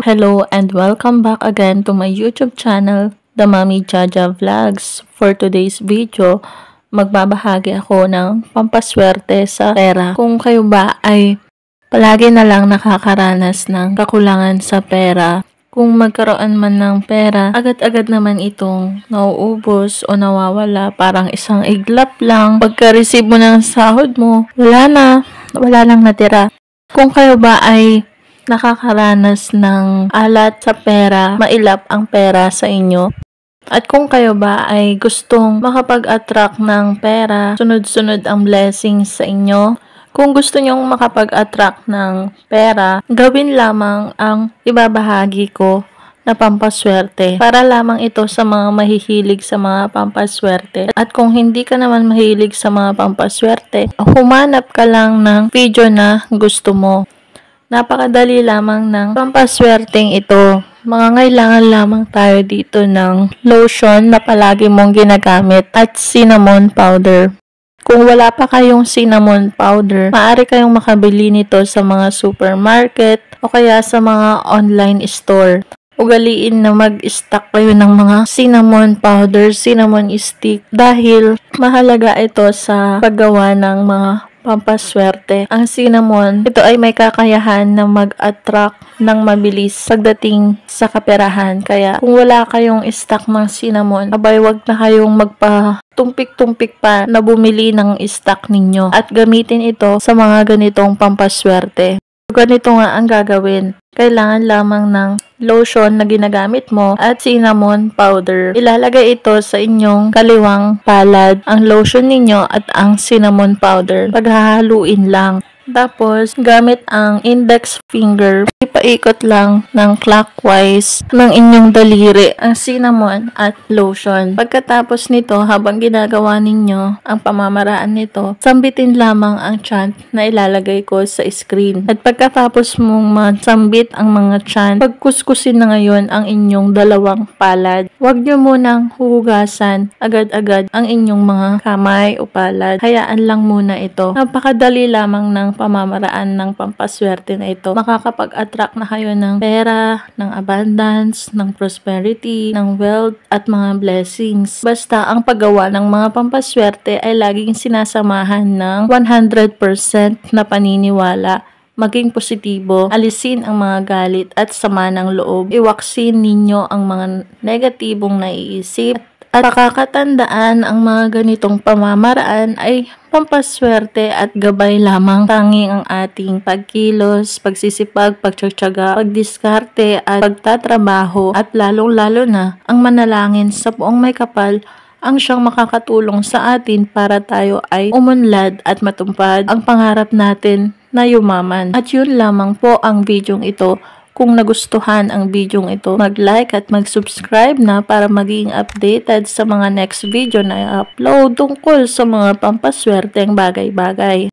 Hello and welcome back again to my YouTube channel, The Mommy Jaja Vlogs. For today's video, magbabahagi ako ng pampaswerte sa pera. Kung kayo ba ay palagi na lang nakakaranas ng kakulangan sa pera, kung magkaroon man ng pera, agad-agad naman itong nauubos o nawawala, parang isang iglap lang. Pagka-receive mo ng sahod mo, wala nang natira. Kung kayo ba ay nakakaranas ng alat sa pera, mailap ang pera sa inyo. At kung kayo ba ay gustong makapag-attract ng pera, sunod-sunod ang blessings sa inyo. Kung gusto nyong makapag-attract ng pera, gawin lamang ang ibabahagi ko na pampaswerte. Para lamang ito sa mga mahihilig sa mga pampaswerte. At kung hindi ka naman mahilig sa mga pampaswerte, humanap ka lang ng video na gusto mo. Napakadali lamang ng pampaswerteng ito. Mangangailangan lamang tayo dito ng lotion na palagi mong ginagamit at cinnamon powder. Kung wala pa kayong cinnamon powder, maaari kayong makabili nito sa mga supermarket o kaya sa mga online store. Ugaliin na mag-stock kayo ng mga cinnamon powder, cinnamon stick dahil mahalaga ito sa paggawa ng mga pampaswerte. Ang cinnamon, ito ay may kakayahan na mag-attract ng mabilis pagdating sa kaperahan. Kaya kung wala kayong stock ng cinnamon, abay wag na kayong magpa-tumpik-tumpik pa na bumili ng stock ninyo at gamitin ito sa mga ganitong pampaswerte. Ganito nga ang gagawin. Kailangan lamang ng lotion na ginagamit mo at cinnamon powder. Ilalagay ito sa inyong kaliwang palad, ang lotion ninyo at ang cinnamon powder. Paghahaluin lang. Tapos, gamit ang index finger, ipaikot lang ng clockwise ng inyong daliri ang cinnamon at lotion. Pagkatapos nito, habang ginagawa ninyo ang pamamaraan nito, sambitin lamang ang chant na ilalagay ko sa screen. At pagkatapos mong masambit ang mga chant, pagkuskusin na ngayon ang inyong dalawang palad. Huwag nyo munang huhugasan agad-agad ang inyong mga kamay o palad. Hayaan lang muna ito. Napakadali lamang ng pamamaraan ng pampaswerte na ito. Makakapag-attract na kayo ng pera, ng abundance, ng prosperity, ng wealth, at mga blessings. Basta ang paggawa ng mga pampaswerte ay laging sinasamahan ng 100% na paniniwala. Maging positibo, alisin ang mga galit at sama ng loob. Iwaksin ninyo ang mga negatibong naiisip. At pakakatandaan ang mga ganitong pamamaraan ay pampaswerte at gabay lamang. Tanging ang ating pagkilos, pagsisipag, pagtsatsaga, pagdiskarte at pagtatrabaho at lalong-lalo na ang manalangin sa buong may kapal ang siyang makakatulong sa atin para tayo ay umunlad at matumpad ang pangarap natin na yumaman. At yun lamang po ang videong ito. Kung nagustuhan ang videong ito, mag-like at mag-subscribe na para maging updated sa mga next video na i-upload tungkol sa mga pampaswerteng bagay-bagay.